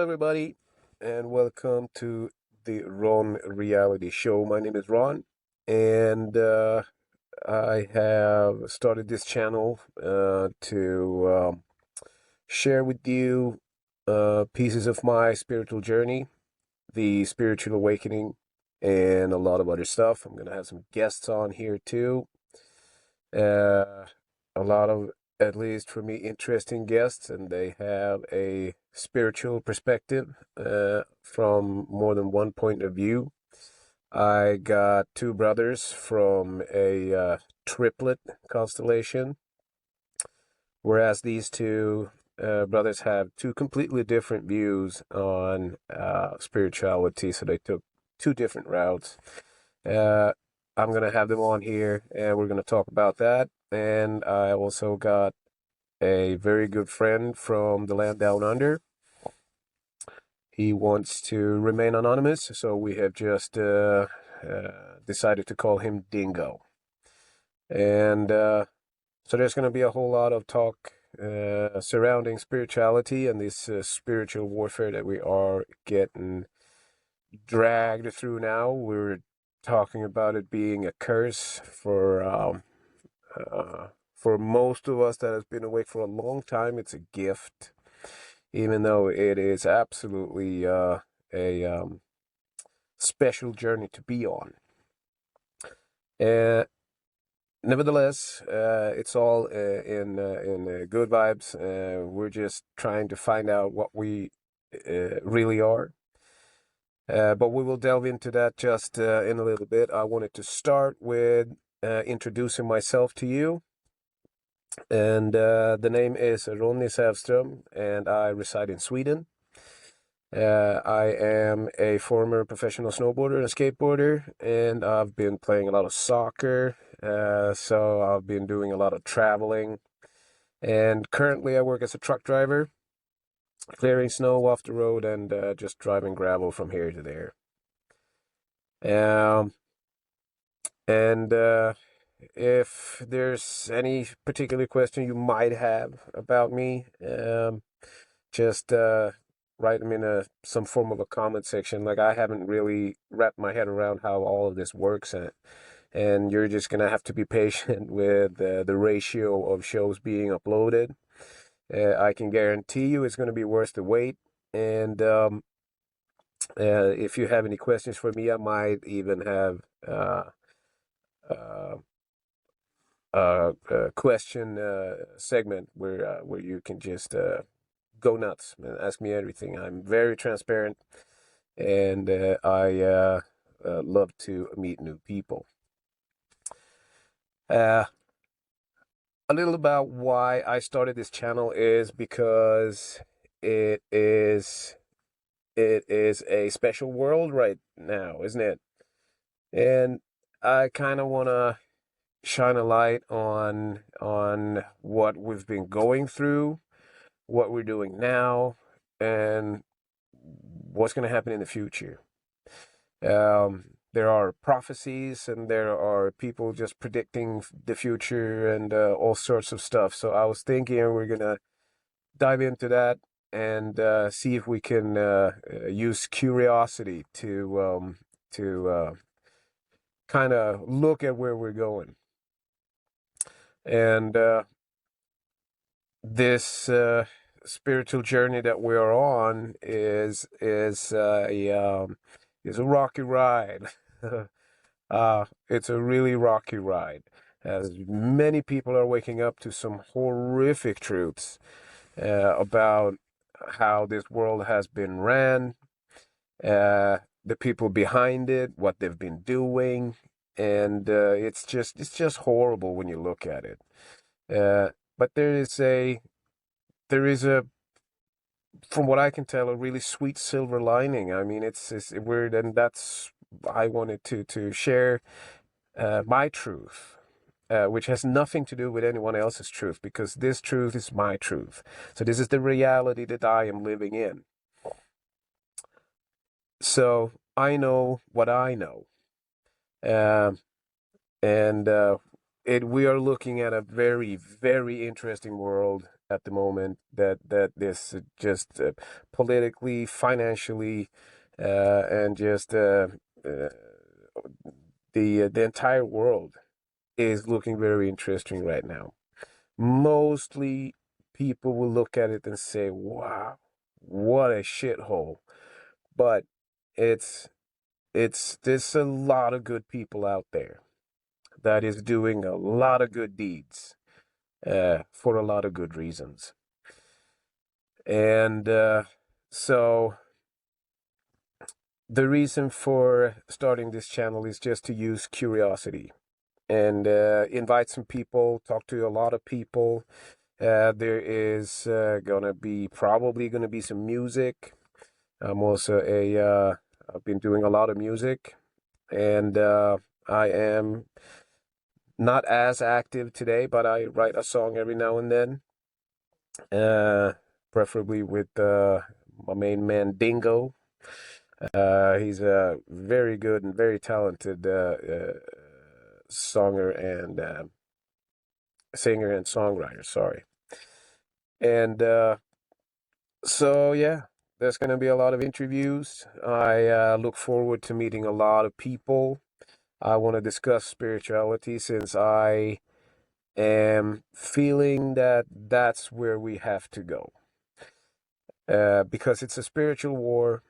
everybody, and welcome to the Ron Reality Show. My name is Ron, and I have started this channel to share with you pieces of my spiritual journey, the spiritual awakening, and a lot of other stuff. I'm going to have some guests on here too. A lot of, at least for me, interesting guests, and they have a spiritual perspective from more than one point of view. I got two brothers from a triplet constellation, whereas these two brothers have two completely different views on spirituality, so they took two different routes. I'm going to have them on here, and we're going to talk about that. And I also got a very good friend from the land down under. He wants to remain anonymous, so we have just decided to call him Dingo. And so there's going to be a whole lot of talk surrounding spirituality and this spiritual warfare that we are getting dragged through now. We're talking about it being a curse for most of us that has been awake for a long time. It's a gift, even though it is absolutely a special journey to be on. Nevertheless, it's all in good vibes. We're just trying to find out what we really are. But we will delve into that just in a little bit. I wanted to start with introducing myself to you. And the name is Ronny Sävström, and I reside in Sweden. I am a former professional snowboarder and skateboarder, and I've been playing a lot of soccer, so I've been doing a lot of traveling. And currently I work as a truck driver, clearing snow off the road and just driving gravel from here to there. And if there's any particular question you might have about me, just write them in some form of a comment section. Like, I haven't really wrapped my head around how all of this works, and you're just gonna have to be patient with the ratio of shows being uploaded. I can guarantee you it's gonna be worth the wait. And if you have any questions for me, I might even have a question segment where you can just go nuts and ask me everything. I'm very transparent, and I love to meet new people. A little about why I started this channel is because it is a special world right now, isn't it? And I kind of want to shine a light on what we've been going through, what we're doing now, and what's going to happen in the future. There are prophecies, and there are people just predicting the future, and all sorts of stuff. So I was thinking we're going to dive into that and see if we can use curiosity to kind of look at where we're going. And this spiritual journey that we are on is a rocky ride. It's a really rocky ride, as many people are waking up to some horrific truths about how this world has been ran, the people behind it, what they've been doing, and it's just horrible when you look at it. But there is a, from what I can tell, a really sweet silver lining. I mean, it's weird, and that's, I wanted to share my truth, which has nothing to do with anyone else's truth, because this truth is my truth. So this is the reality that I am living in. So I know what I know. And we are looking at a very, very interesting world at the moment that this just politically, financially, and just the entire world is looking very interesting right now. Mostly people will look at it and say, "Wow, what a shithole." But there's a lot of good people out there that is doing a lot of good deeds for a lot of good reasons. And so the reason for starting this channel is just to use curiosity and invite some people, talk to a lot of people. There is probably gonna be some music. I'm also I've been doing a lot of music, and I am not as active today, but I write a song every now and then, preferably with my main man Dingo. He's a very good and very talented singer and songwriter. Sorry, and so yeah, there's going to be a lot of interviews. I look forward to meeting a lot of people. I want to discuss spirituality since I am feeling that that's where we have to go. Because it's a spiritual war.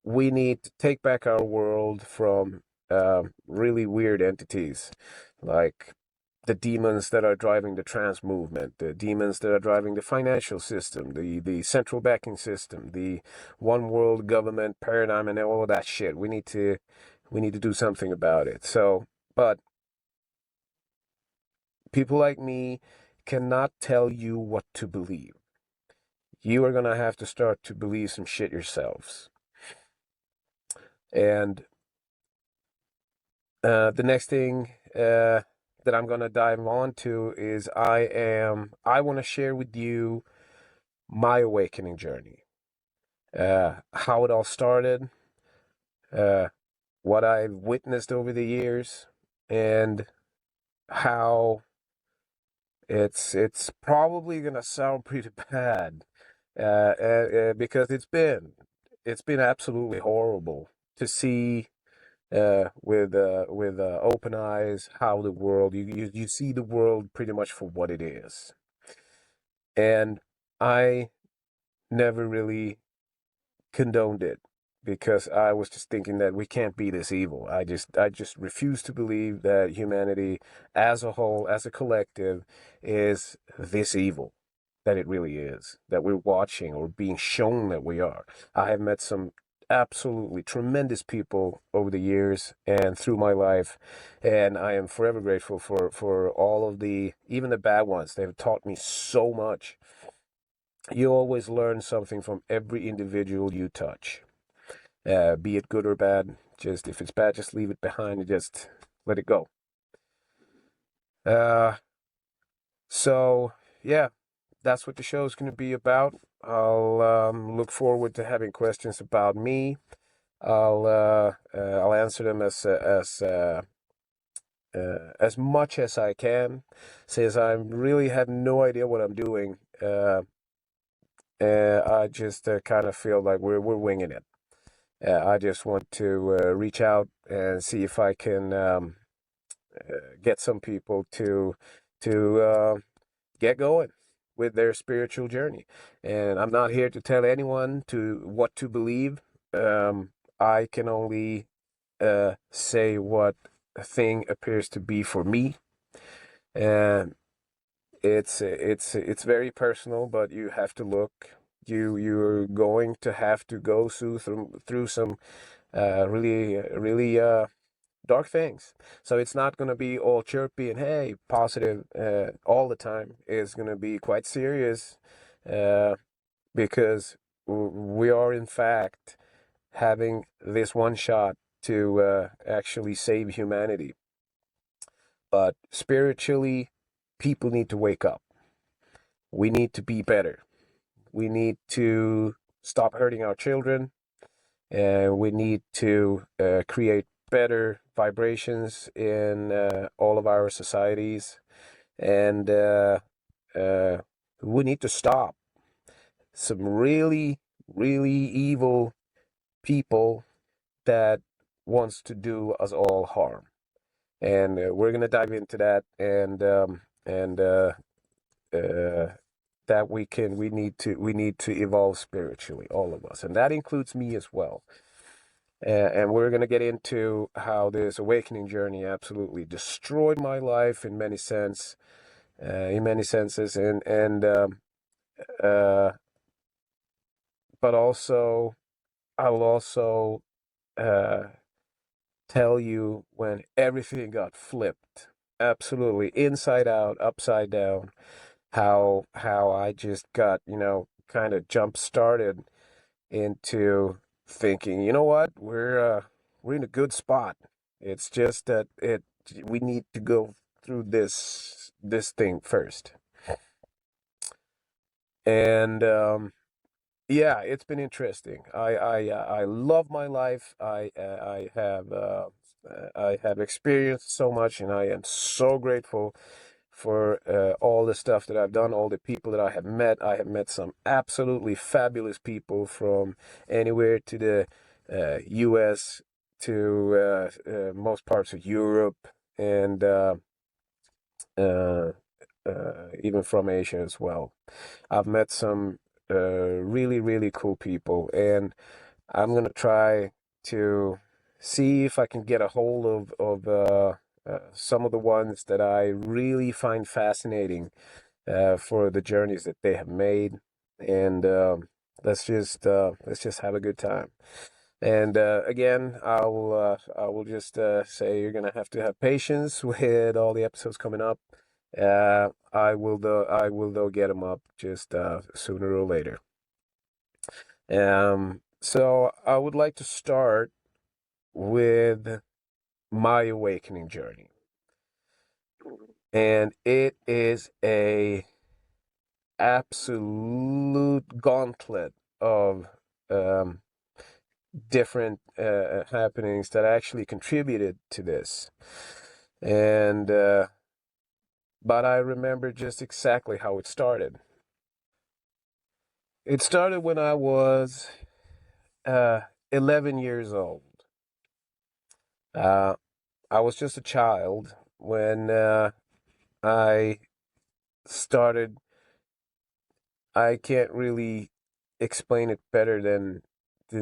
We need to take back our world from really weird entities like the demons that are driving the trans movement, the demons that are driving the financial system, the central banking system, the one world government paradigm, and all of that shit. We need to do something about it. So, but people like me cannot tell you what to believe. You are gonna have to start to believe some shit yourselves. And the next thing that I'm gonna dive on to is I want to share with you my awakening journey, how it all started, what I've witnessed over the years, and how it's probably gonna sound pretty bad, because it's been absolutely horrible to see with open eyes how the world you see the world pretty much for what it is. And I never really condoned it because I was just thinking that we can't be this evil. I just refuse to believe that humanity as a whole, as a collective, is this evil that it really is, that we're watching or being shown that we are. I have met some absolutely tremendous people over the years and through my life, and I am forever grateful for all of even the bad ones. They've taught me so much. You always learn something from every individual you touch, be it good or bad. Just if it's bad, just leave it behind and just let it go. So yeah, that's what the show is going to be about. I'll look forward to having questions about me. I'll answer them as much as I can, since I really have no idea what I'm doing. I just kind of feel like we're winging it. I just want to reach out and see if I can get some people to get going with their spiritual journey. And I'm not here to tell anyone what to believe. I can only say what a thing appears to be for me. And it's very personal, but you have to look. You're going to have to go through some really dark things. So it's not going to be all chirpy and hey positive all the time. It's going to be quite serious, because we are in fact having this one shot to actually save humanity. But spiritually, people need to wake up. We need to be better. We need to stop hurting our children, and we need to create better vibrations in all of our societies. And We need to stop some really, really evil people that wants to do us all harm. And we're gonna dive into that, and that we need to evolve spiritually, all of us, and that includes me as well. And we're gonna get into how this awakening journey absolutely destroyed my life in many senses, and uh, but also I will also uh, tell you when everything got flipped, absolutely inside out, upside down. How I just got, kind of jump started into thinking, you know what, we're in a good spot. It's just that it we need to go through this thing first. And yeah, it's been interesting. I love my life. I have experienced so much, and I am so grateful for all the stuff that I've done, all the people that I have met. I have met some absolutely fabulous people from anywhere to the U.S. to most parts of Europe, and uh, even from Asia as well. I've met some really, really cool people, and I'm gonna try to see if I can get a hold of some of the ones that I really find fascinating for the journeys that they have made, and let's just have a good time. And again, I will just say you're gonna have to have patience with all the episodes coming up. I will though get them up just sooner or later. So I would like to start with my awakening journey, and it is a absolute gauntlet of um, different happenings that actually contributed to this. And but I remember just exactly how it started. It started when I was uh, 11 years old. Uh, I was just a child when I started. I can't really explain it better than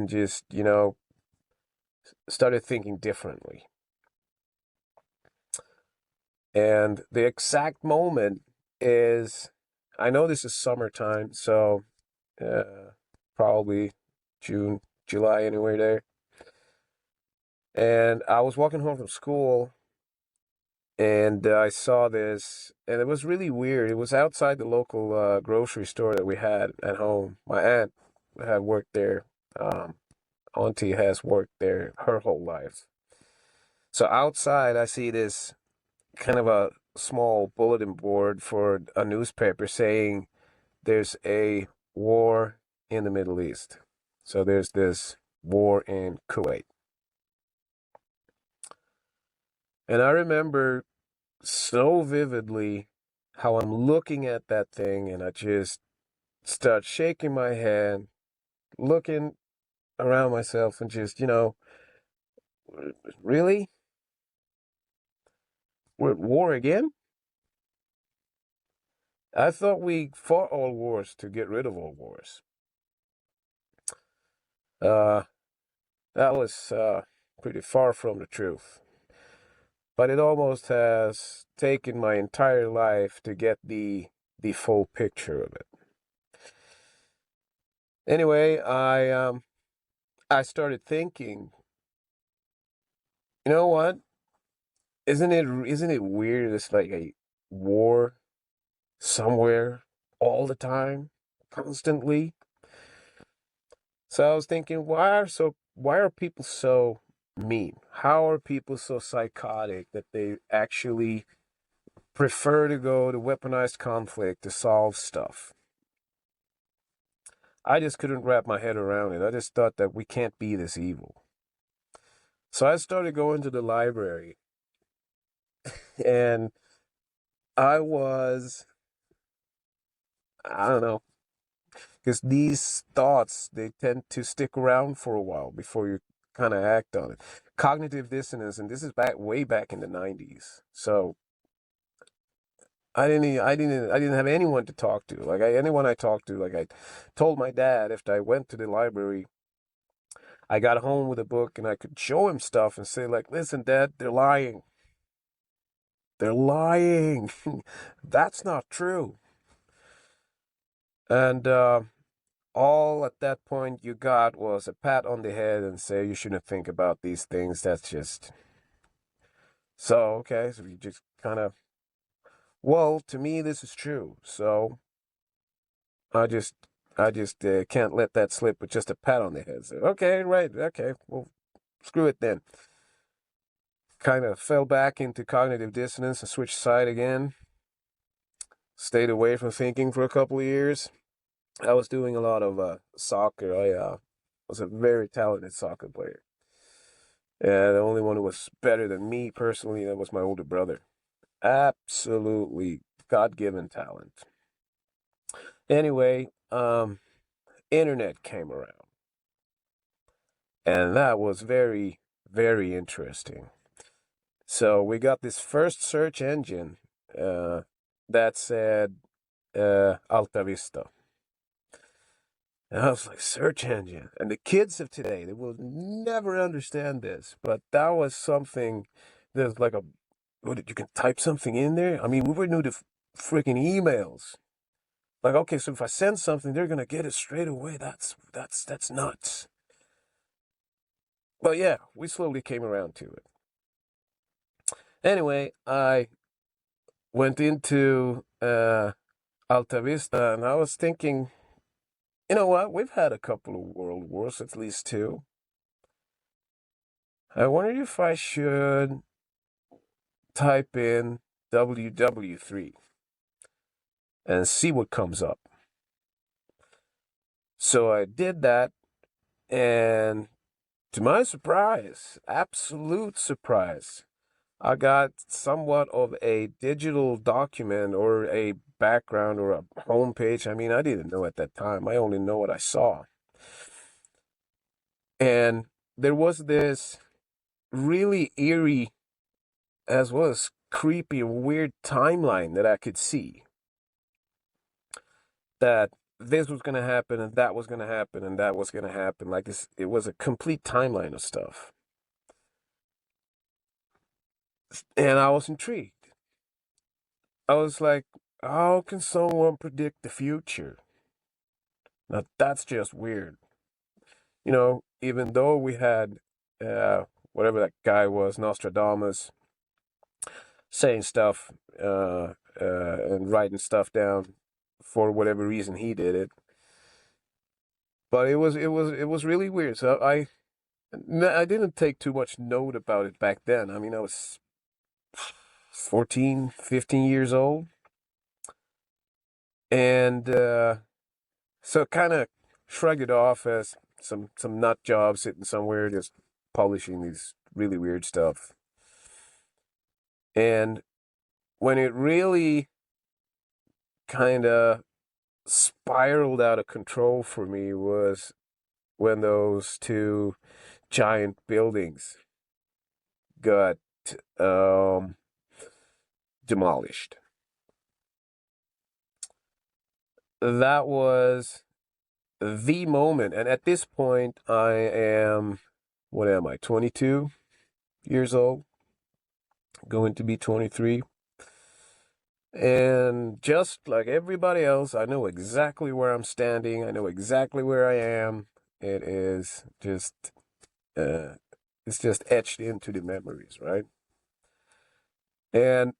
just, started thinking differently. And the exact moment is, I know this is summertime, so probably June, July, anywhere there. And I was walking home from school, and I saw this, and it was really weird. It was outside the local grocery store that we had at home. My aunt had worked there. Auntie has worked there her whole life. So outside, I see this kind of a small bulletin board for a newspaper saying there's a war in the Middle East. So there's this war in Kuwait. And I remember so vividly how I'm looking at that thing, and I just start shaking my head, looking around myself, and just, really? We're at war again? I thought we fought all wars to get rid of all wars. Uh, that was pretty far from the truth. But it almost has taken my entire life to get the full picture of it. Anyway, I started thinking, you know what? Isn't it weird? It's like a war somewhere all the time, constantly. So I was thinking, why are people so mean? How are people so psychotic that they actually prefer to go to weaponized conflict to solve stuff? I just couldn't wrap my head around it. I just thought that we can't be this evil. So I started going to the library, and I was I don't know, because these thoughts, they tend to stick around for a while before you kind of act on it. Cognitive dissonance, and this is back way back in the 90s. So I didn't have anyone to talk to. Like anyone I talked to, like I told my dad after I went to the library, I got home with a book and I could show him stuff and say like, "Listen, Dad, they're lying. They're lying. That's not true." And all at that point you got was a pat on the head and say you shouldn't think about these things. That's just so okay. So you just kind of, well, to me this is true. So I just can't let that slip with just a pat on the head. So, okay, right, okay, well, screw it then. Kind of fell back into cognitive dissonance and switched side again. Stayed away from thinking for a couple of years. I was doing a lot of soccer. I was a very talented soccer player. And the only one who was better than me personally, that was my older brother. Absolutely God-given talent. Anyway, internet came around. And that was very, very interesting. So we got this first search engine that said Alta Vista. And I was like, search engine. And the kids of today, they will never understand this. But that was something, there's like a, what, you can type something in there? I mean, we were new to freaking emails. Like, okay, so if I send something, they're going to get it straight away. That's nuts. But yeah, we slowly came around to it. Anyway, I went into Alta Vista and I was thinking, you know what? We've had a couple of world wars, at least two. I wondered if I should type in WW3 and see what comes up. So I did that, and to my surprise, absolute surprise, I got somewhat of a digital document or a background or a homepage. I mean, I didn't know at that time. I only know what I saw. And there was this really eerie as well as creepy and weird timeline that I could see. That this was going to happen and that was going to happen and that was going to happen. Like this, it was a complete timeline of stuff. And I was intrigued. I was like, how can someone predict the future? Now that's just weird. You know, even though we had whatever that guy was, Nostradamus, saying stuff and writing stuff down for whatever reason he did it. But it was really weird. So I didn't take too much note about it back then. I mean, I was 14, 15 years old. And so kind of shrugged it off as some nut job sitting somewhere just publishing these really weird stuff. And when it really kind of spiraled out of control for me was when those two giant buildings got demolished. That was the moment. And at this point, I am, what am I, 22 years old? Going to be 23. And just like everybody else, I know exactly where I'm standing. I know exactly where I am. It is just, it's just etched into the memories, right? And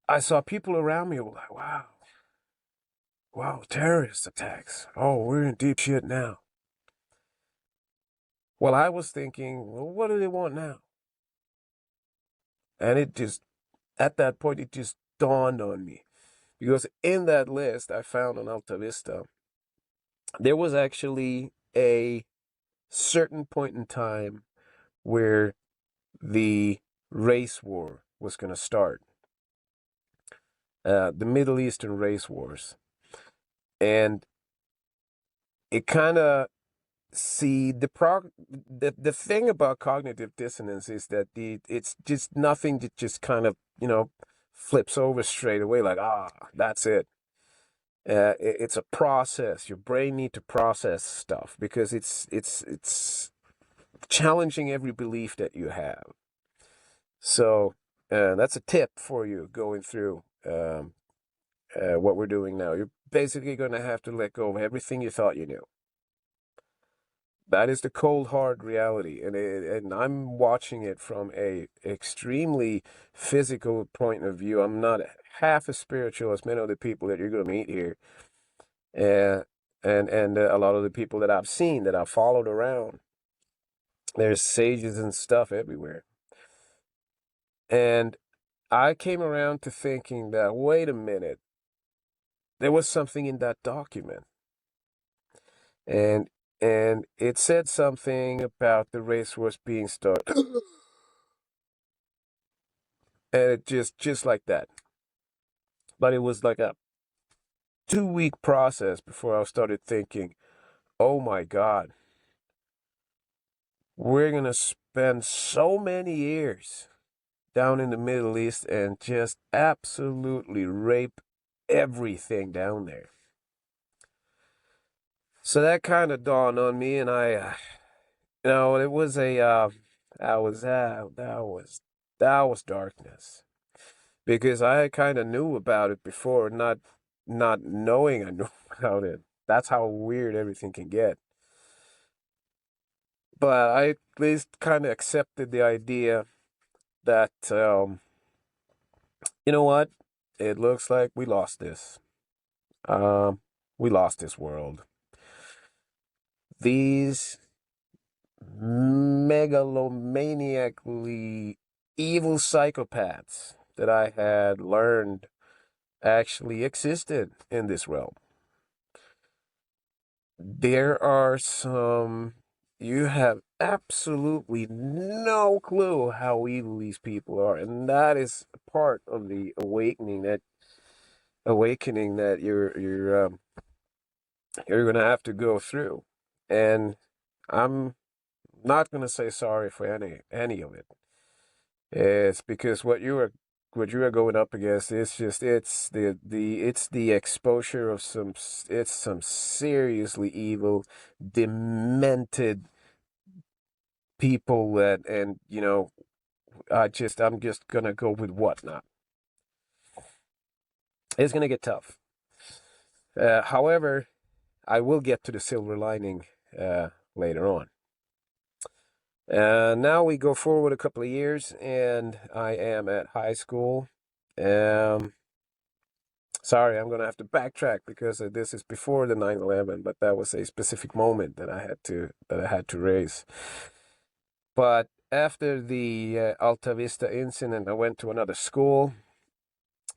I saw people around me who were like, wow, terrorist attacks. Oh, we're in deep shit now. Well, I was thinking, well, what do they want now? And it just, at that point, it just dawned on me. Because in that list I found on Alta Vista, there was actually a certain point in time where the race war was going to start. The Middle Eastern race wars. And it kind of see the thing about cognitive dissonance is that it's just nothing that just kind of, flips over straight away like, that's it. It's a process. Your brain need to process stuff because it's challenging every belief that you have. So that's a tip for you going through what we're doing now. You're basically going to have to let go of everything you thought you knew. That is the cold hard reality, and I'm watching it from a extremely physical point of view. I'm not half as spiritual as many of the people that you're going to meet here, and a lot of the people that I've seen, that I've followed around. There's sages and stuff everywhere, and I came around to thinking that, wait a minute, there was something in that document, and and it said something about the race was being started. And it just like that. But it was like a 2 week process before I started thinking, oh my God, we're gonna spend so many years down in the Middle East and just absolutely rape everything down there. So that kind of dawned on me, and it was that was darkness, because I kind of knew about it before, not knowing I knew about it. That's how weird everything can get. But I at least kind of accepted the idea that, you know what, it looks like we lost this. Um, we lost this world. These megalomaniacally evil psychopaths that I had learned actually existed in this realm. There are some, you have absolutely no clue how evil these people are, and that is part of the awakening that you're gonna have to go through. And I'm not gonna say sorry for any of it. It's because what you are going up against is just, it's the exposure of some seriously evil, demented people that, and I'm just gonna go with whatnot. It's gonna get tough. However, I will get to the silver lining later on. Now we go forward a couple of years, and I am at high school. Um, Sorry, I'm gonna have to backtrack because this is before the 9/11, but that was a specific moment that I had to raise. But after the Alta Vista incident, I went to another school,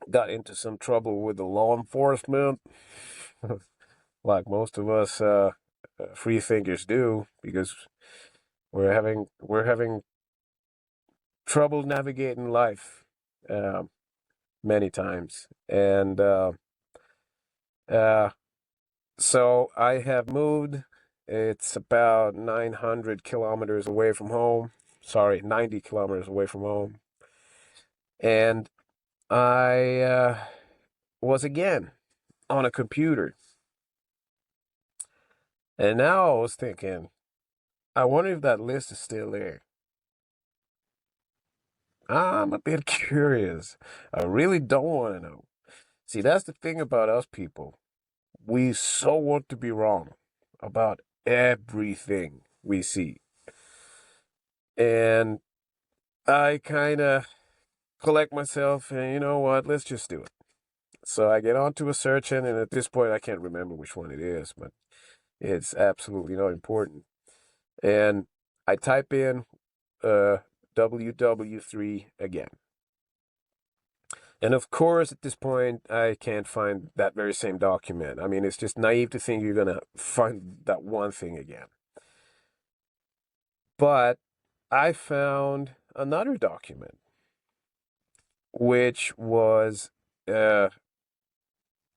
got into some trouble with the law enforcement, like most of us free thinkers do, because we're having trouble navigating life many times, and uh, so I have moved. It's about 900 kilometers away from home. Sorry, 90 kilometers away from home. And I was again on a computer. And now I was thinking, I wonder if that list is still there. I'm a bit curious. I really don't want to know. See, that's the thing about us people. We so want to be wrong about everything we see. And I kind of collect myself, and you know what, let's just do it. So I get onto a search engine, and at this point I can't remember which one it is, but it's absolutely not important. And I type in WW3 again. And of course, at this point, I can't find that very same document. I mean, it's just naive to think you're going to find that one thing again. But I found another document, which was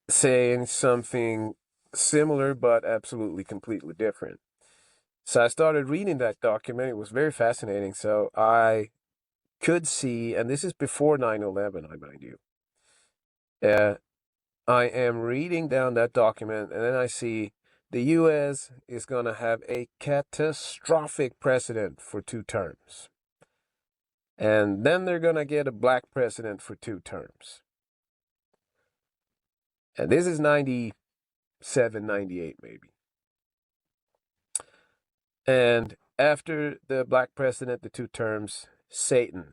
saying something similar but absolutely completely different. So I started reading that document. It was very fascinating. So I could see, and this is before 9/11, I mind you. Uh, I am reading down that document, and then I see the U.S. is going to have a catastrophic president for 2 terms. And then they're going to get a black president for 2 terms. And this is 97, 98, maybe. And after the black president, the 2 terms, Satan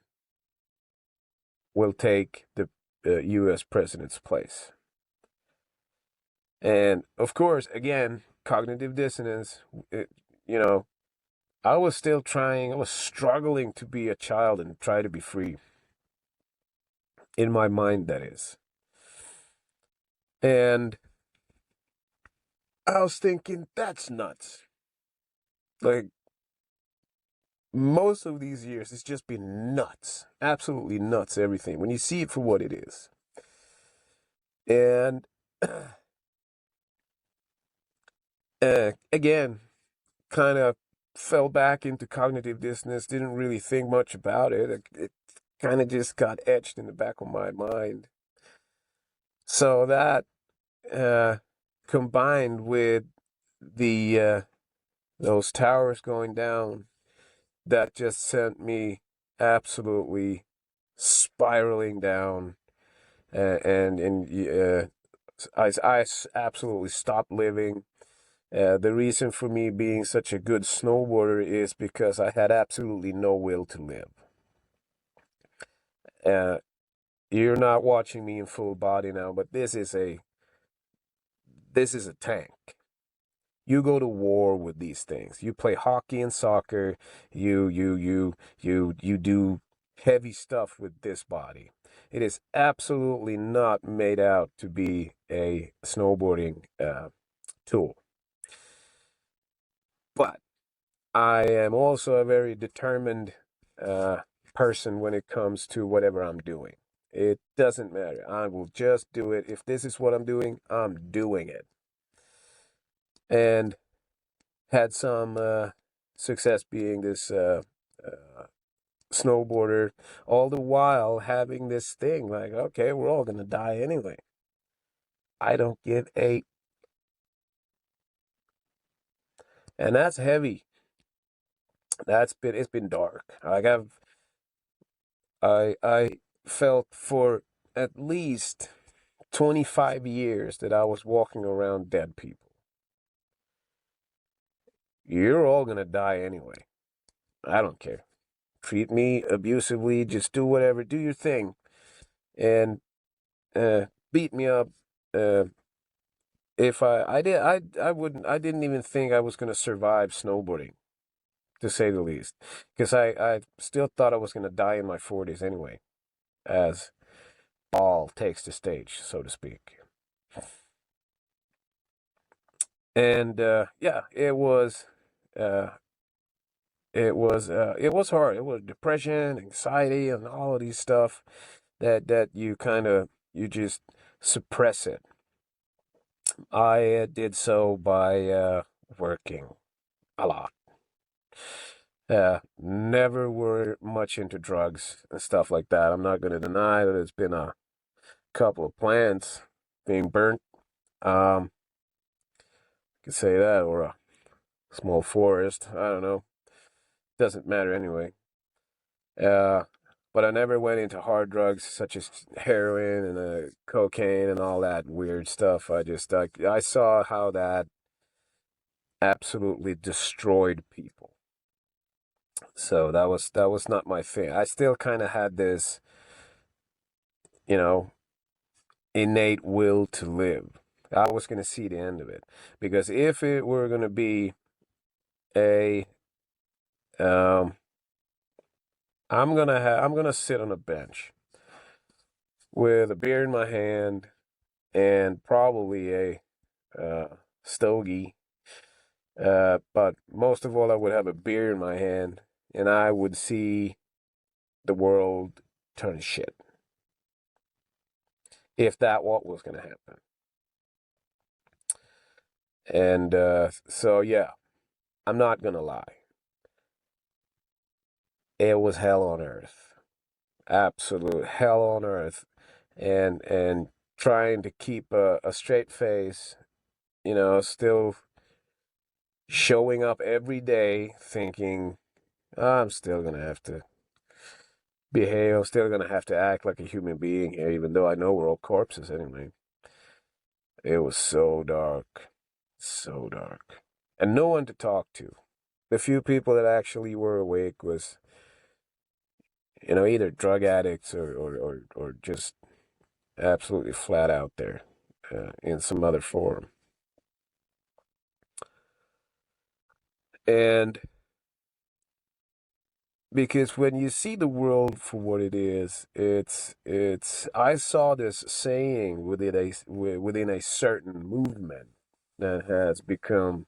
will take the U.S. president's place. And of course, again, cognitive dissonance, you know, I was struggling to be a child and try to be free. In my mind, that is. And I was thinking, that's nuts. Like, most of these years, it's just been nuts. Absolutely nuts, everything. When you see it for what it is. And again, kind of fell back into cognitive dissonance, didn't really think much about it. It kind of just got etched in the back of my mind. So that combined with the those towers going down, that just sent me absolutely spiraling down, and I absolutely stopped living. The reason for me being such a good snowboarder is because I had absolutely no will to live. Uh, you're not watching me in full body now, but this is a tank. You go to war with these things. You play hockey and soccer. You do heavy stuff with this body. It is absolutely not made out to be a snowboarding tool. But I am also a very determined person when it comes to whatever I'm doing. It doesn't matter. I will just do it. If this is what I'm doing, I'm doing it. And had some success being this snowboarder, all the while having this thing like, okay, we're all going to die anyway. I don't give a. And that's heavy. It's been dark. Like I felt for at least 25 years that I was walking around dead people. You're all going to die anyway. I don't care. Treat me abusively, just do whatever, do your thing. And beat me up. If I wouldn't, I didn't even think I was going to survive snowboarding, to say the least. Because I still thought I was going to die in my 40s anyway, as all takes the stage, so to speak. And yeah, uh, it was hard. It was depression, anxiety, and all of these stuff that you kind of, you just suppress it. I did so by working a lot. Never were much into drugs and stuff like that. I'm not going to deny that there's been a couple of plants being burnt. I could say that, or a small forest. I don't know. Doesn't matter anyway. Uh, but I never went into hard drugs such as heroin and cocaine and all that weird stuff. I saw how that absolutely destroyed people. So that was not my thing. I still kind of had this, you know, innate will to live. I was going to see the end of it, because if it were going to be a I'm gonna sit on a bench with a beer in my hand and probably a stogie. But most of all, I would have a beer in my hand, and I would see the world turn shit. If that what was going to happen. And so, yeah, I'm not gonna lie. It was hell on earth, absolute hell on earth, and trying to keep a straight face, still showing up every day, thinking I'm still gonna have to behave. I'm still gonna have to act like a human being here, even though I know we're all corpses anyway. It was so dark, so dark, and no one to talk to. The few people that actually were awake was, either drug addicts or just absolutely flat out there in some other form. And because when you see the world for what it is, it's I saw this saying within a certain movement that has become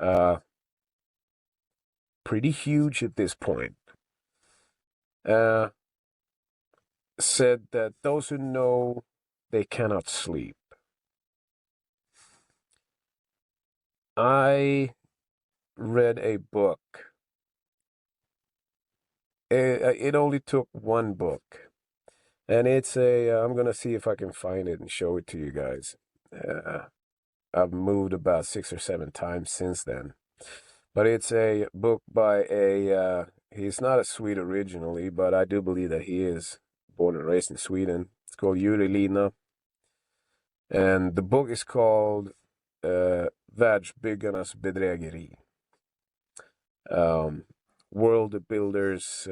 uh pretty huge at this point. Uh Said that those who know they cannot sleep. I read a book. It only took one book, and it's I'm gonna see if I can find it and show it to you guys. Uh, I've moved about 6 or 7 times since then, but it's a book by a. He's not a Swede originally, but I do believe that he is born and raised in Sweden. It's called Yuri Lina, and the book is called Världsbyggarnas bedrägeri. Um, World Builders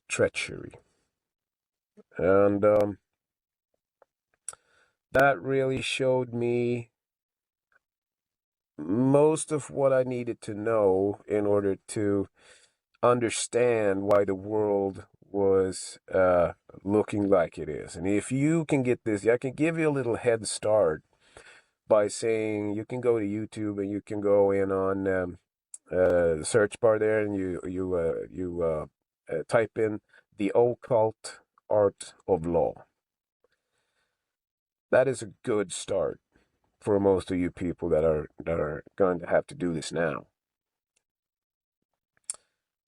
Treachery. And that really showed me most of what I needed to know in order to understand why the world was looking like it is. And if you can get this, I can give you a little head start by saying you can go to YouTube and you can go in on the search bar there, and you type in the occult art of law. That is a good start for most of you people that are going to have to do this now.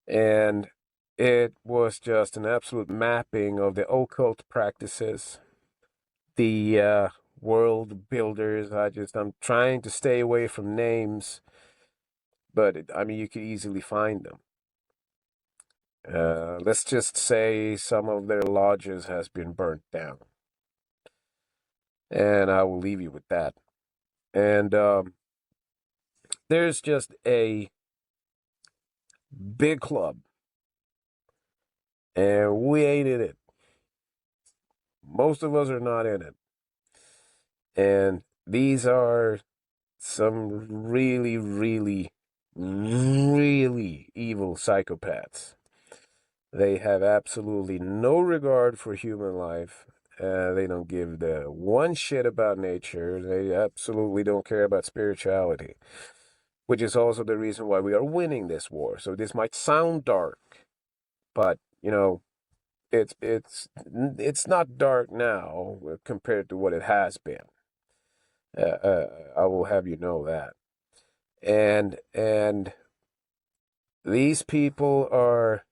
And it was just an absolute mapping of the occult practices, the world builders. I'm trying to stay away from names, but you could easily find them. Let's just say some of their lodges has been burnt down, and I will leave you with that. And there's just a big club, and we ain't in it. Most of us are not in it. And these are some really, really, really evil psychopaths. They have absolutely no regard for human life. They don't give the one shit about nature. They absolutely don't care about spirituality, which is also the reason why we are winning this war. So this might sound dark, but it's not dark now compared to what it has been. I will have you know that. And these people are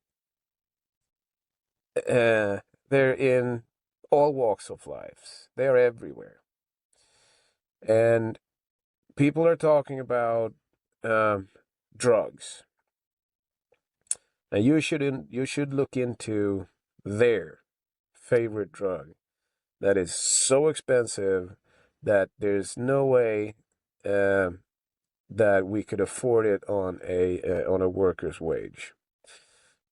they're in all walks of life. They're everywhere, and people are talking about drugs. Now you should look into their favorite drug that is so expensive that there's no way that we could afford it on a worker's wage.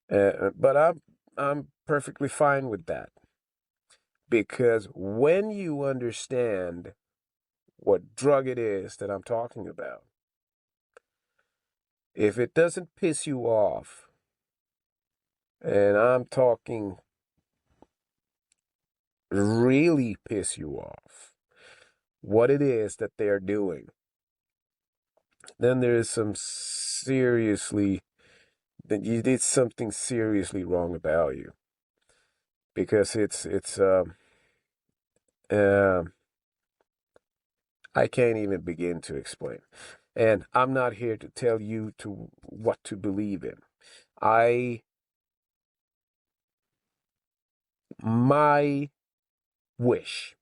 But I'm perfectly fine with that, because when you understand what drug it is that I'm talking about, if it doesn't piss you off, and I'm talking really piss you off, what it is that they're doing, then there is then you did something seriously wrong about you, because it's um I can't even begin to explain. And I'm not here to tell you to what to believe in. My wish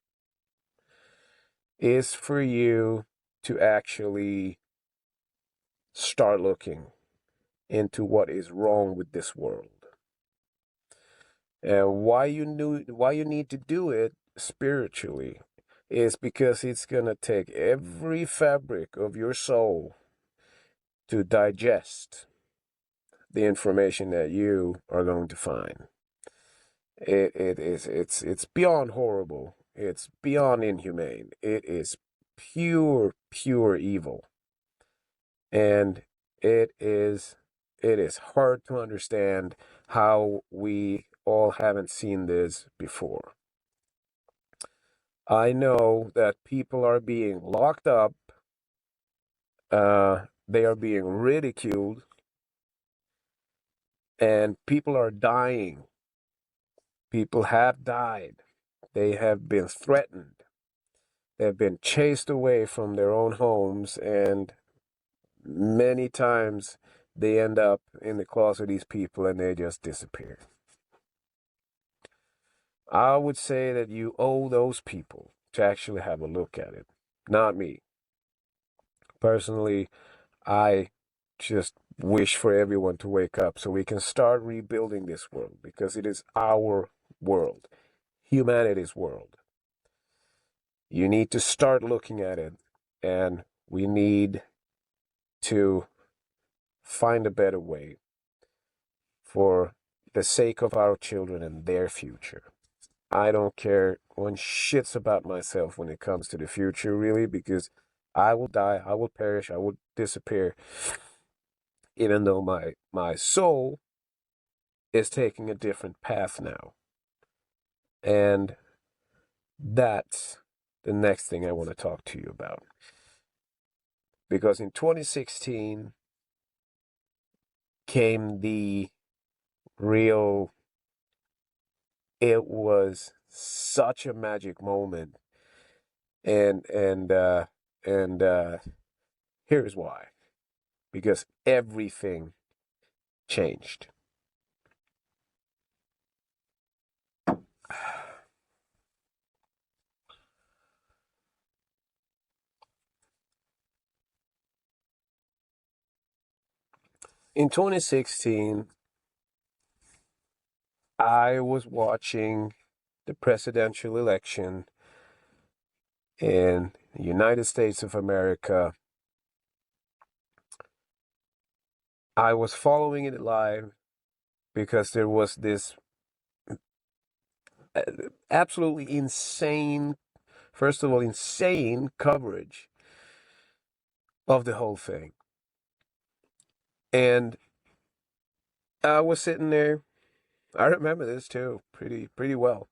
is for you to actually start looking into what is wrong with this world. And why you need to do it spiritually is because it's going to take every fabric of your soul to digest the information that you are going to find. It's beyond horrible. It's beyond inhumane. It is pure evil. And it is hard to understand how we all haven't seen this before. I know that people are being locked up, they are being ridiculed, and people are dying. People have died. They have been threatened. They've been chased away from their own homes, and many times they end up in the claws of these people and they just disappear. I would say that you owe those people to actually have a look at it, not me. Personally, I just wish for everyone to wake up so we can start rebuilding this world, because it is our world, humanity's world. You need to start looking at it, and we need to find a better way for the sake of our children and their future. I don't care one shits about myself when it comes to the future, really, because I will die, I will perish, I will disappear, even though my soul is taking a different path now. And that's the next thing I want to talk to you about. Because in 2016 came the real, it was such a magic moment. And here's why. Because everything changed. In 2016, I was watching the presidential election in the United States of America. I was following it live because there was this absolutely insane, first of all, insane coverage of the whole thing. And I was sitting there. I remember this too, pretty well.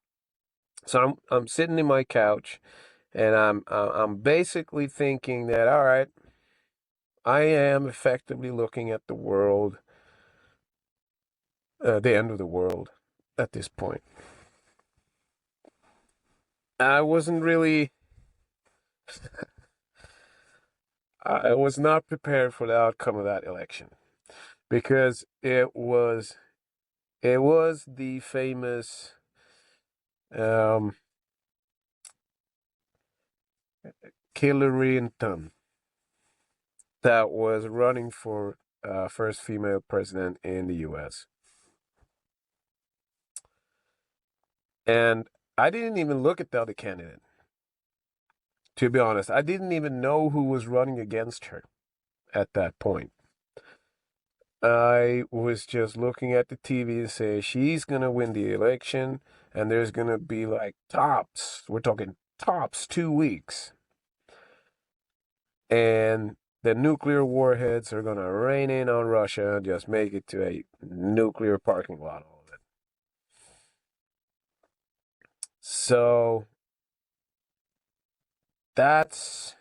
So I'm sitting in my couch, and I'm basically thinking that, all right, I am effectively looking at the world, the end of the world, at this point. I wasn't really, I was not prepared for the outcome of that election, because it was the famous Hillary Clinton that was running for first female president in the U.S. And I didn't even look at the other candidate. To be honest, I didn't even know who was running against her at that point. I was just looking at the TV and say she's gonna win the election, and there's gonna be like tops. We're talking tops 2 weeks, and the nuclear warheads are gonna rain in on Russia and just make it to a nuclear parking lot. All of it. So that's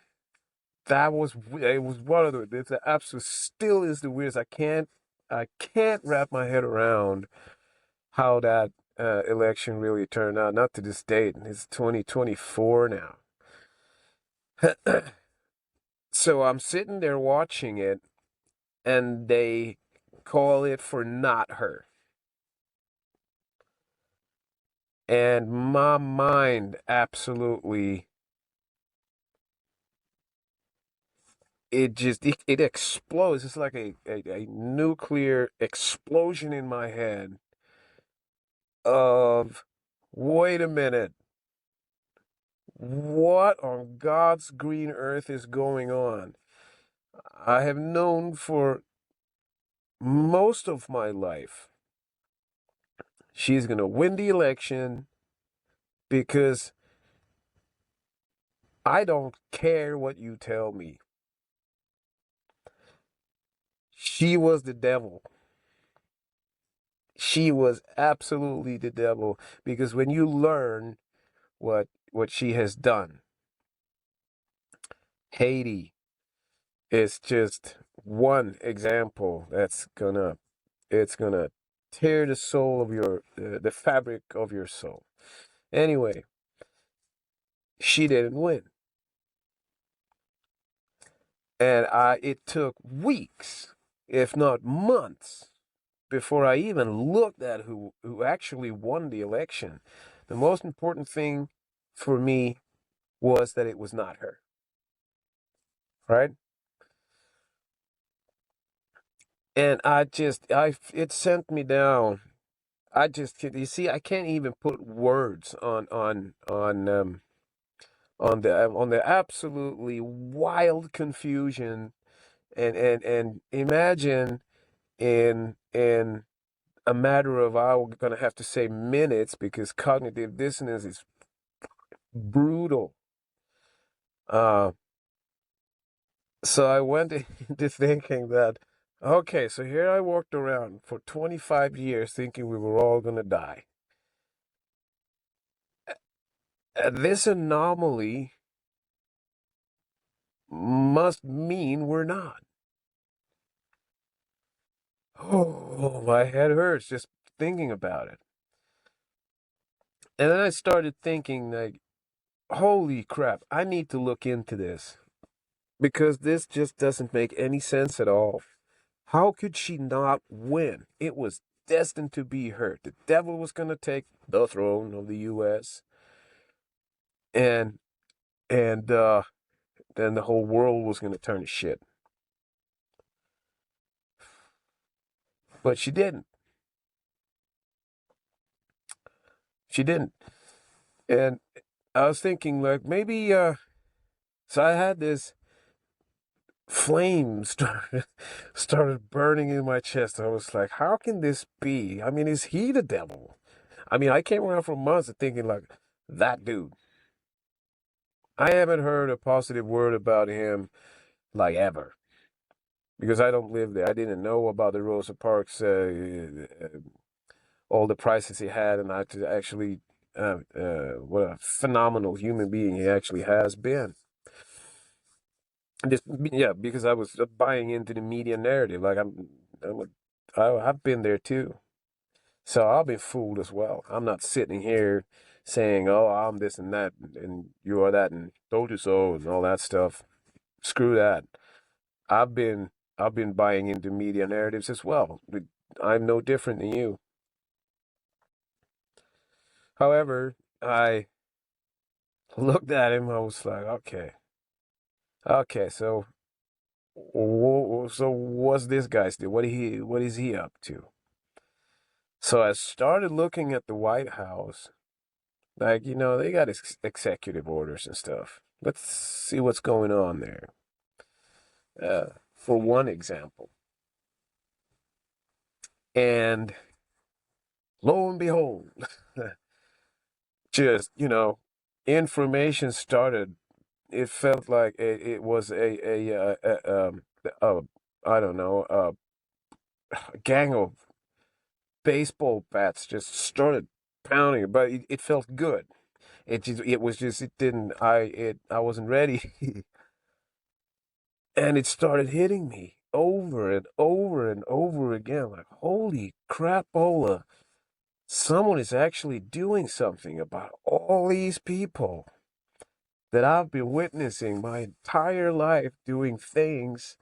that was it was one of the it's the absolute still is the weirdest. I can't wrap my head around how that election really turned out. Not to this date. It's 2024 now. So I'm sitting there watching it, and they call it for not her. And my mind absolutely, it explodes. It's like a nuclear explosion in my head of, wait a minute, what on God's green earth is going on? I have known for most of my life she's going to win the election because I don't care what you tell me. She was the devil. She was absolutely the devil, because when you learn what she has done, Haiti is just one example it's gonna tear the soul of the fabric of your soul. Anyway, she didn't win, and it took weeks, if not months, before I even looked at who actually won the election. The most important thing for me was that it was not her, right? And it sent me down. You see, I can't even put words on the absolutely wild confusion, and imagine in a matter of, I'm gonna have to say minutes, because cognitive dissonance is brutal. Uh, so I went into thinking that, okay, so here I walked around for 25 years thinking we were all gonna die. This anomaly must mean we're not. Oh, my head hurts just thinking about it. And then I started thinking, like, holy crap, I need to look into this, because this just doesn't make any sense at all. How could she not win? It was destined to be her. The devil was going to take the throne of the U.S. and and then the whole world was going to turn to shit. But she didn't. She didn't. And I was thinking, like, maybe so I had this flame started burning in my chest. I was like, how can this be? I mean, is he the devil? I mean, I came around for months thinking, like, that dude. I haven't heard a positive word about him, like, ever, because I don't live there. I didn't know about the Rosa Parks, all the prices he had, and actually, what a phenomenal human being he actually has been. Just, yeah, because I was buying into the media narrative. Like, I've been there too. So I'll be fooled as well. I'm not sitting here saying, "Oh, I'm this and that, and you are that, and told you so," and all that stuff. Screw that. I've been I've been buying into media narratives as well. I'm no different than you. However, I looked at him. I was like, okay. So, so what's this guy's do? What is he up to? So I started looking at the White House. Like, they got executive orders and stuff. Let's see what's going on there. For one example. And lo and behold, just, information started. It felt like it was a I don't know, a gang of baseball bats just started pounding it, but it felt good. It didn't, I wasn't ready. And it started hitting me over and over and over again, like, holy crapola, someone is actually doing something about all these people. that I've been witnessing my entire life doing things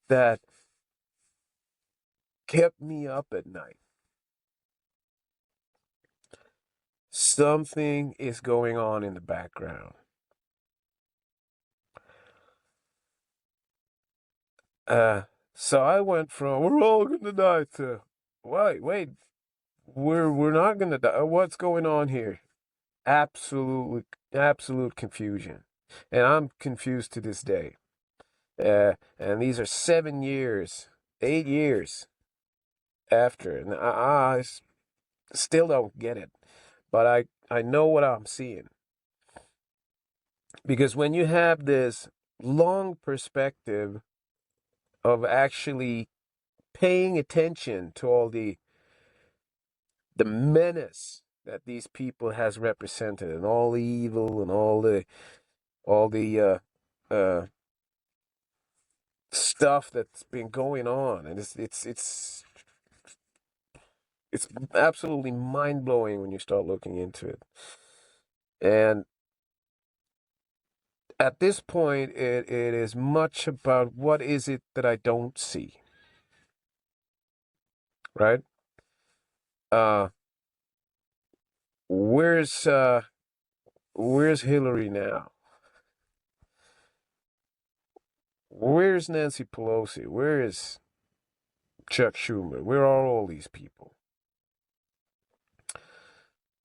that kept me up at night. Something is going on in the background. So I went from we're all gonna die to wait, we're not gonna die. What's going on here? Absolute confusion, and I'm confused to this day. And these are 7 years, 8 years after, and I still don't get it, but I know what I'm seeing, because when you have this long perspective of actually paying attention to all the menace that these people has represented, and all the evil, and all the stuff that's been going on, and it's absolutely mind blowing when you start looking into it. And at this point, it is much about what is it that I don't see, right? Uh, where's Hillary now? Where's Nancy Pelosi? Where is Chuck Schumer? Where are all these people?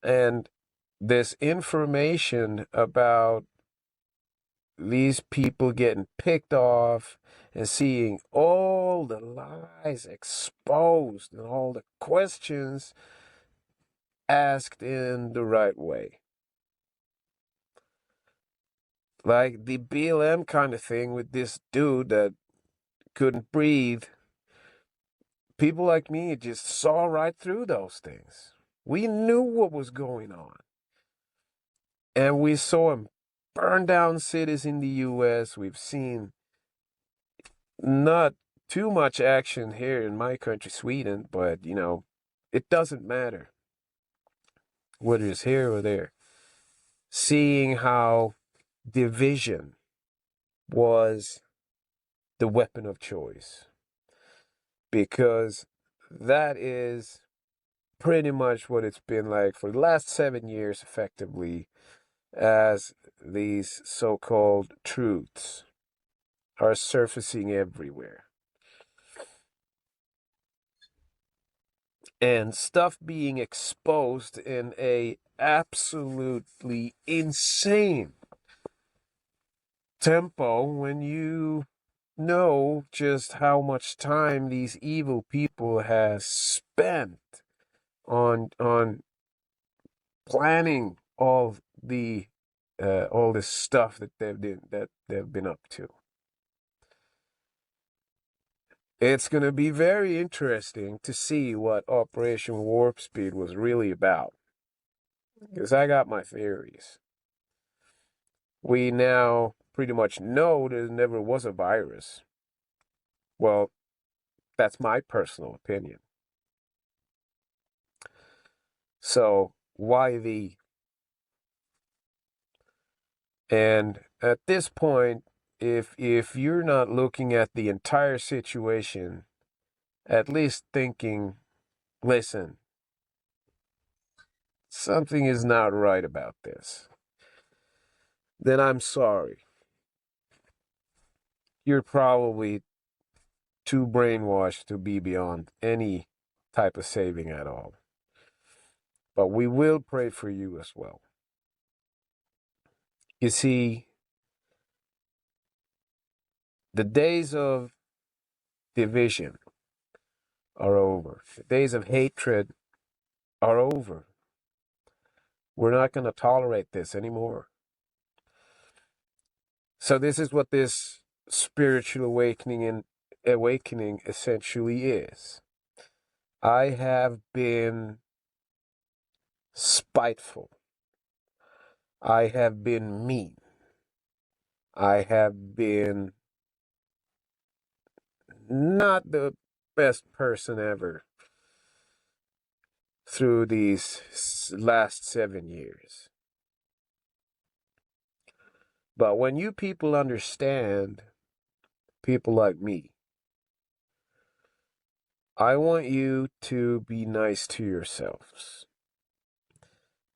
And this information about these people getting picked off and seeing all the lies exposed and all the questions asked in the right way. Like the BLM kind of thing with this dude that couldn't breathe. People like me just saw right through those things. We knew what was going on. And we saw him burn down cities in the US. We've seen not too much action here in my country, Sweden, but it doesn't matter whether it's here or there. Seeing how division was the weapon of choice, because that is pretty much what it's been like for the last 7 years, effectively, as these so-called truths are surfacing everywhere. And stuff being exposed in a absolutely insane tempo, when you know just how much time these evil people has spent on planning all this stuff that they've been up to. It's going to be very interesting to see what Operation Warp Speed was really about, because I got my theories. We now pretty much know there never was a virus. Well, that's my personal opinion. So why the? And at this point, if you're not looking at the entire situation, at least thinking, listen, something is not right about this, then I'm sorry. You're probably too brainwashed to be beyond any type of saving at all. But we will pray for you as well. You see, the days of division are over. The days of hatred are over. We're not going to tolerate this anymore. So this is what this spiritual awakening essentially is. I have been spiteful. I have been mean. I have been not the best person ever through these last 7 years. But when you people understand people like me, I want you to be nice to yourselves.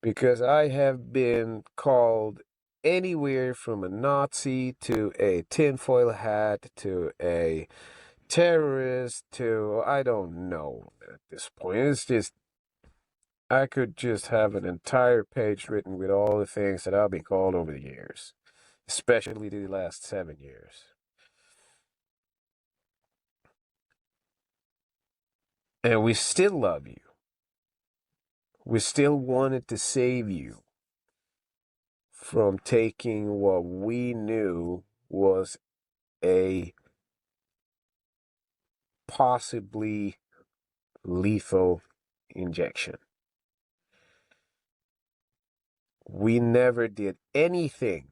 Because I have been called anywhere from a Nazi to a tinfoil hat to a terrorist to I don't know at this point. It's just I could just have an entire page written with all the things that I've been called over the years, especially the last 7 years. And we still love you. We still wanted to save you from taking what we knew was a possibly lethal injection. We never did anything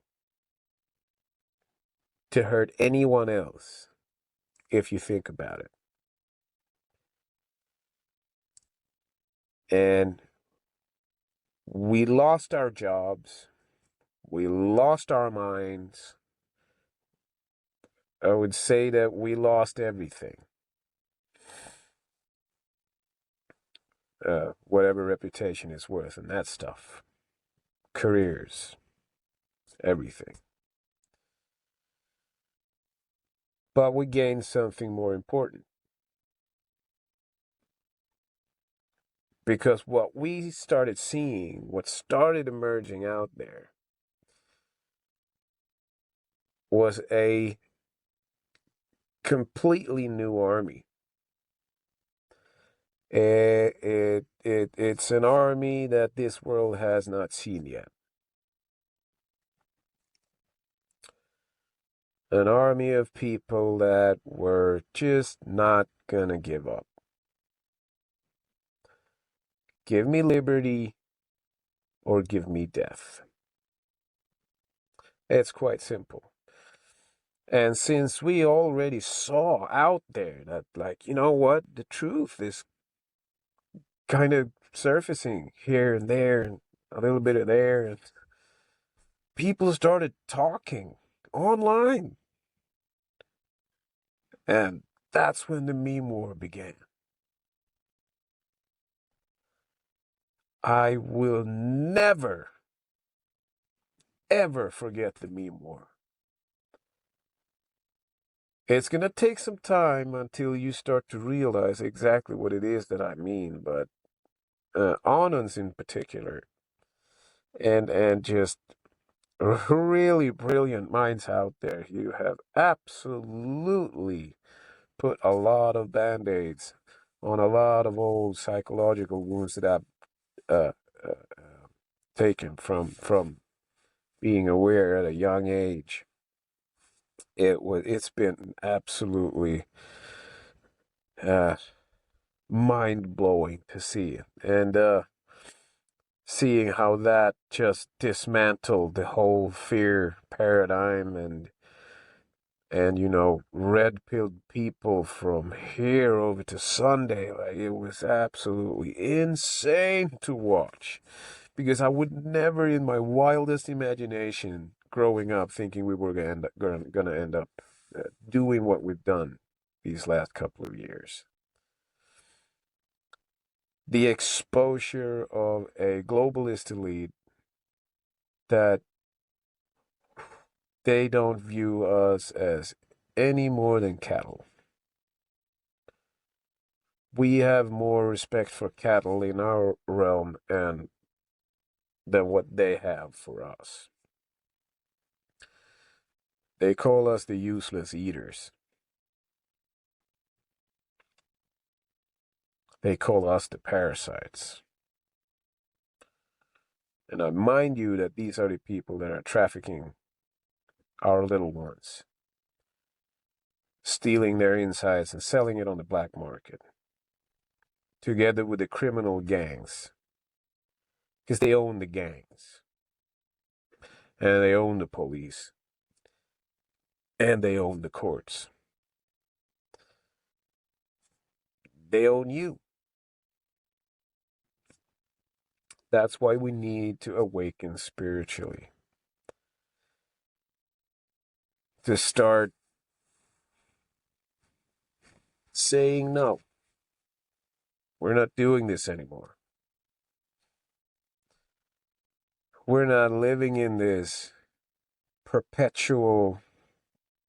to hurt anyone else, if you think about it. And we lost our jobs, we lost our minds. I would say that we lost everything. Whatever reputation is worth and that stuff. Careers, everything. But we gained something more important. Because what we started seeing, what started emerging out there, was a completely new army. It's an army that this world has not seen yet. An army of people that were just not gonna give up. Give me liberty or give me death. It's quite simple. And since we already saw out there that, like, you know what, the truth is kind of surfacing here and there, and a little bit of there, and people started talking online. And that's when the meme war began. I will never, ever forget the meme war. It's going to take some time until you start to realize exactly what it is that I mean, but Anons in particular, and just really brilliant minds out there, you have absolutely put a lot of band-aids on a lot of old psychological wounds that I've uh, taken from being aware at a young age. It's been absolutely uh, mind blowing to see, and seeing how that just dismantled the whole fear paradigm, and red pilled people from here over to Sunday. Like, it was absolutely insane to watch, because I would never in my wildest imagination growing up thinking we were gonna end up doing what we've done these last couple of years. The exposure of a globalist elite that they don't view us as any more than cattle. We have more respect for cattle in our realm and than what they have for us. They call us the useless eaters. They call us the parasites. And I mind you that these are the people that are trafficking our little ones, stealing their insides and selling it on the black market, together with the criminal gangs, because they own the gangs, and they own the police, and they own the courts. They own you. That's why we need to awaken spiritually. to start saying, no, we're not doing this anymore. We're not living in this perpetual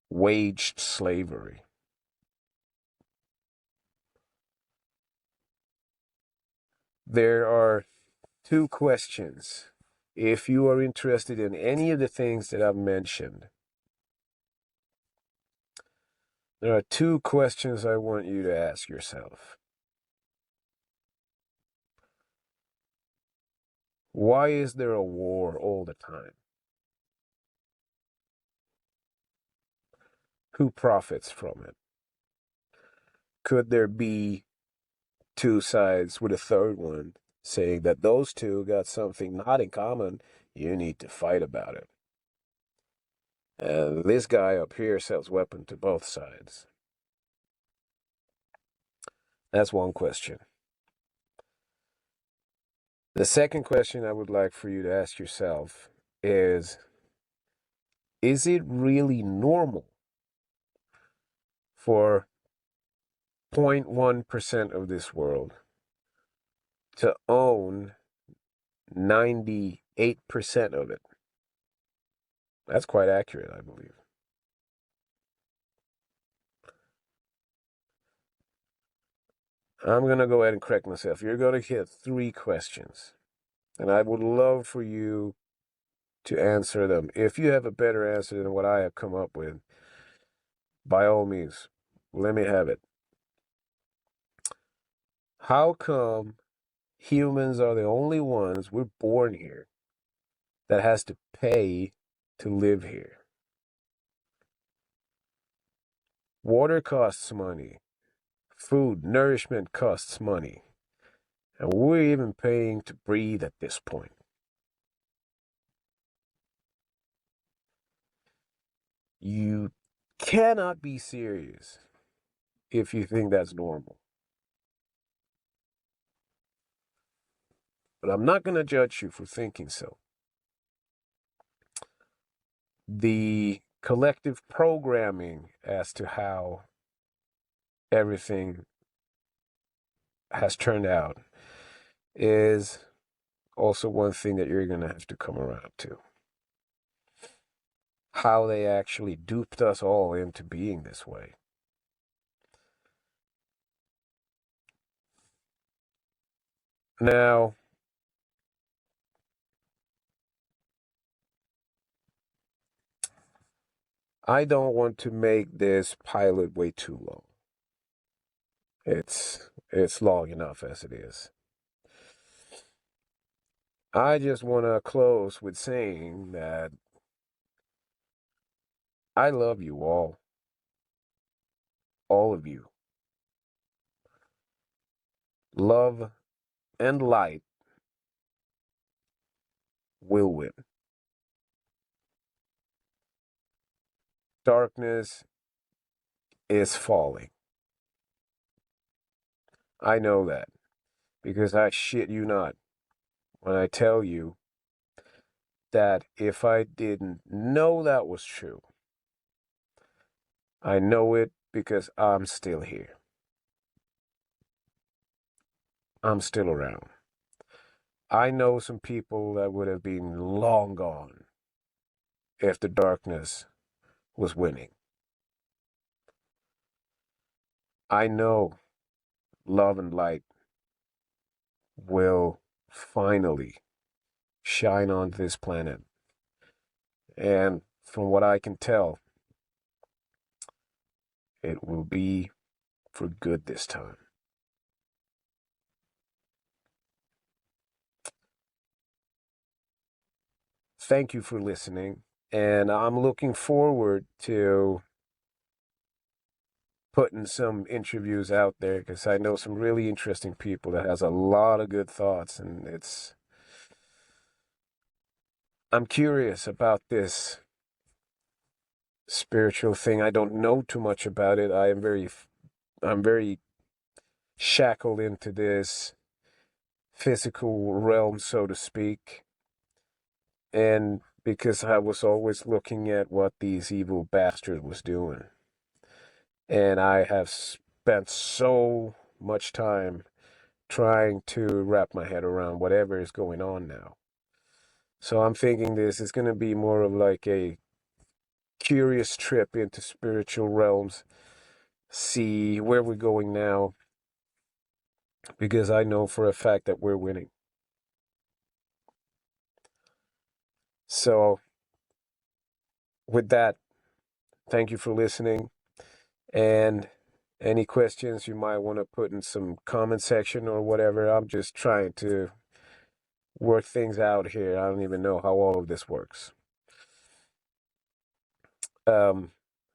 waged slavery. There are two questions. If you are interested in any of the things that I've mentioned, there are two questions I want you to ask yourself. Why is there a war all the time? Who profits from it? Could there be two sides with a third one saying that those two got something not in common? You need to fight about it. And this guy up here sells weapons to both sides. That's one question. The second question I would like for you to ask yourself is it really normal for 0.1% of this world to own 98% of it? That's quite accurate, I believe. I'm going to go ahead and correct myself. You're going to get three questions, and I would love for you to answer them. If you have a better answer than what I have come up with, by all means, let me have it. How come humans are the only ones, we're born here, that has to pay to live here? Water costs money. Food, nourishment costs money. And we're even paying to breathe at this point. You cannot be serious if you think that's normal. But I'm not going to judge you for thinking so. The collective programming as to how everything has turned out is also one thing that you're going to have to come around to. How they actually duped us all into being this way. Now, I don't want to make this pilot way too long. It's long enough as it is. I just want to close with saying that I love you all of you. Love and light will win. Darkness is falling. I know that because I shit you not when I tell you that if I didn't know that was true, I know it because I'm still here. I'm still around. I know some people that would have been long gone if the darkness was winning. I know love and light will finally shine on this planet. And from what I can tell, it will be for good this time. Thank you for listening, and I'm looking forward to putting some interviews out there because I know some really interesting people that has a lot of good thoughts, and I'm curious about this spiritual thing. I don't know too much about it. I'm very shackled into this physical realm, so to speak. And because I was always looking at what these evil bastards was doing. And I have spent so much time trying to wrap my head around whatever is going on now. So I'm thinking this is going to be more of like a curious trip into spiritual realms, see where we're going now, because I know for a fact that we're winning. So with that, thank you for listening. And any questions you might want to put in some comment section or whatever. I'm just trying to work things out here. I don't even know how all of this works.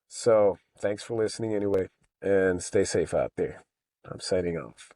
So thanks for listening anyway, and stay safe out there. I'm signing off.